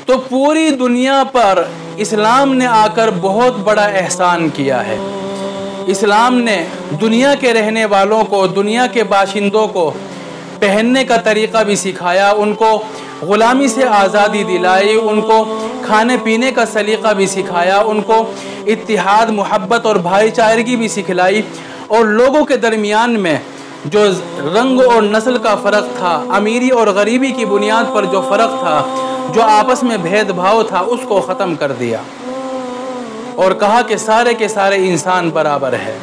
تو پوری دنیا پر اسلام نے آ کر بہت بڑا احسان کیا ہے۔ اسلام نے دنیا کے رہنے والوں کو، دنیا کے باشندوں کو پہننے کا طریقہ بھی سکھایا، ان کو غلامی سے آزادی دلائی، ان کو کھانے پینے کا سلیقہ بھی سکھایا، ان کو اتحاد، محبت اور بھائی چارگی بھی سکھلائی، اور لوگوں کے درمیان میں جو رنگ اور نسل کا فرق تھا، امیری اور غریبی کی بنیاد پر جو فرق تھا، جو آپس میں بھید بھاؤ تھا، اس کو ختم کر دیا اور کہا کہ سارے کے سارے انسان برابر ہے۔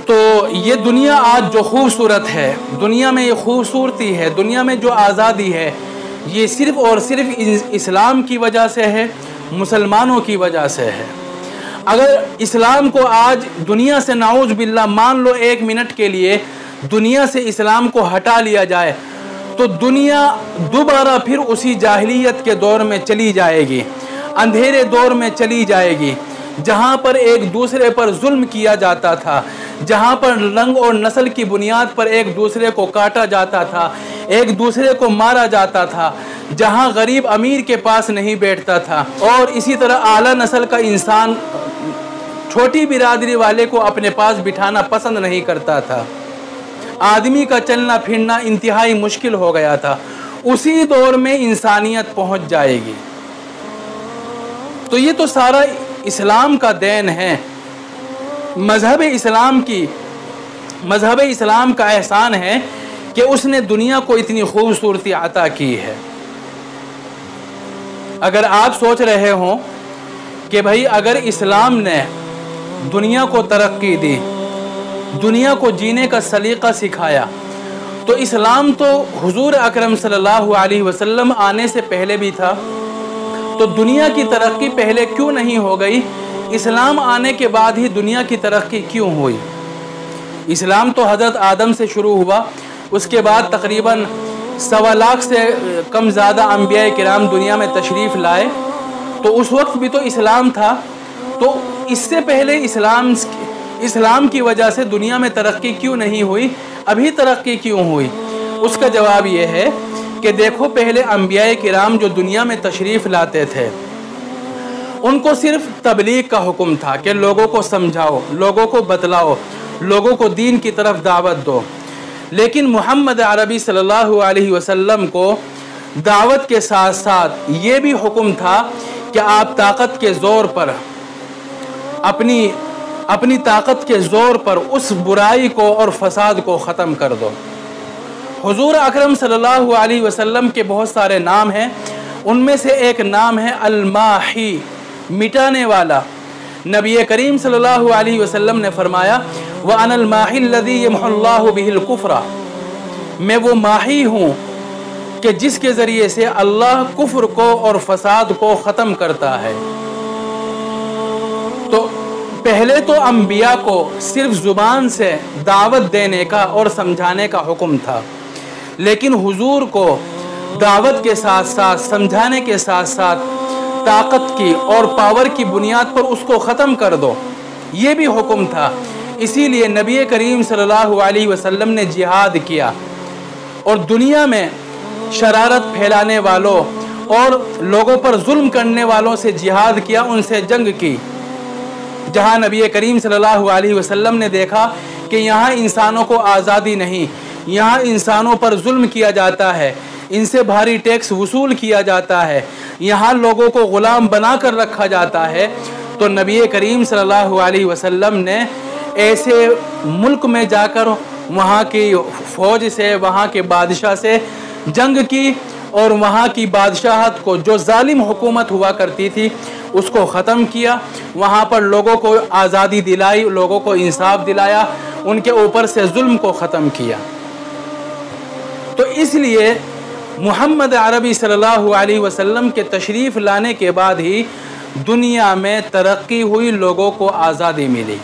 تو یہ دنیا آج جو خوبصورت ہے، دنیا میں یہ خوبصورتی ہے، دنیا میں جو آزادی ہے، یہ صرف اور صرف اسلام کی وجہ سے ہے، مسلمانوں کی وجہ سے ہے۔ اگر اسلام کو آج دنیا سے نعوذ باللہ مان لو 1 منٹ کے لیے دنیا سے اسلام کو ہٹا لیا جائے تو دنیا دوبارہ پھر اسی جاہلیت کے دور میں چلی جائے گی، اندھیرے دور میں چلی جائے گی، جہاں پر ایک دوسرے پر ظلم کیا جاتا تھا، جہاں پر رنگ اور نسل کی بنیاد پر ایک دوسرے کو کاٹا جاتا تھا، ایک دوسرے کو مارا جاتا تھا، جہاں غریب امیر کے پاس نہیں بیٹھتا تھا، اور اسی طرح اعلیٰ نسل کا انسان چھوٹی برادری والے کو اپنے پاس بٹھانا پسند نہیں کرتا تھا، آدمی کا چلنا پھرنا انتہائی مشکل ہو گیا تھا، اسی دور میں انسانیت پہنچ جائے گی۔ تو یہ تو سارا اسلام کا دین ہے، مذہب اسلام کا احسان ہے کہ اس نے دنیا کو اتنی خوبصورتی عطا کی ہے۔ اگر آپ سوچ رہے ہوں کہ بھائی اگر اسلام نے دنیا کو ترقی دی، دنیا کو جینے کا سلیقہ سکھایا، تو اسلام تو حضور اکرم صلی اللہ علیہ وسلم آنے سے پہلے بھی تھا، تو دنیا کی ترقی پہلے کیوں نہیں ہو گئی؟ اسلام آنے کے بعد ہی دنیا کی ترقی کیوں ہوئی؟ اسلام تو حضرت آدم سے شروع ہوا، اس کے بعد تقریباً 1.25 لاکھ سے کم زیادہ انبیاء کرام دنیا میں تشریف لائے، تو اس وقت بھی تو اسلام تھا، تو اس سے پہلے اسلام کی وجہ سے دنیا میں ترقی کیوں نہیں ہوئی؟ ابھی ترقی کیوں ہوئی؟ اس کا جواب یہ ہے کہ دیکھو، پہلے انبیاء کرام جو دنیا میں تشریف لاتے تھے، ان کو صرف تبلیغ کا حکم تھا کہ لوگوں کو سمجھاؤ، لوگوں کو بتلاؤ، لوگوں کو دین کی طرف دعوت دو۔ لیکن محمد عربی صلی اللہ علیہ وسلم کو دعوت کے ساتھ ساتھ یہ بھی حکم تھا کہ آپ طاقت کے زور پر، اپنی طاقت کے زور پر اس برائی کو اور فساد کو ختم کر دو۔ حضور اکرم صلی اللہ علیہ وسلم کے بہت سارے نام ہیں، ان میں سے ایک نام ہے الماحی، مٹانے والا۔ نبی کریم صلی اللہ علیہ وسلم نے فرمایا وَأَنَا الْمَاحِي الَّذِي يَمْحُو اللَّهُ بِهِ الْكُفْرَ، میں وہ ماحی ہوں کہ جس کے ذریعے سے اللہ کفر کو اور فساد کو ختم کرتا ہے۔ تو پہلے تو انبیاء کو صرف زبان سے دعوت دینے کا اور سمجھانے کا حکم تھا، لیکن حضور کو دعوت کے ساتھ ساتھ، سمجھانے کے ساتھ ساتھ طاقت کی اور پاور کی بنیاد پر اس کو ختم کر دو، یہ بھی حکم تھا۔ اسی لیے نبی کریم صلی اللہ علیہ وسلم نے جہاد کیا اور دنیا میں شرارت پھیلانے والوں اور لوگوں پر ظلم کرنے والوں سے جہاد کیا، ان سے جنگ کی۔ جہاں نبی کریم صلی اللہ علیہ وسلم نے دیکھا کہ یہاں انسانوں کو آزادی نہیں، یہاں انسانوں پر ظلم کیا جاتا ہے، ان سے بھاری ٹیکس وصول کیا جاتا ہے، یہاں لوگوں کو غلام بنا کر رکھا جاتا ہے، تو نبی کریم صلی اللہ علیہ وسلم نے ایسے ملک میں جا کر وہاں کی فوج سے، وہاں کے بادشاہ سے جنگ کی، اور وہاں کی بادشاہت کو، جو ظالم حکومت ہوا کرتی تھی، اس کو ختم کیا، وہاں پر لوگوں کو آزادی دلائی، لوگوں کو انصاف دلایا، ان کے اوپر سے ظلم کو ختم کیا۔ تو اس لیے محمد عربی صلی اللہ علیہ وسلم کے تشریف لانے کے بعد ہی دنیا میں ترقی ہوئی، لوگوں کو آزادی ملی۔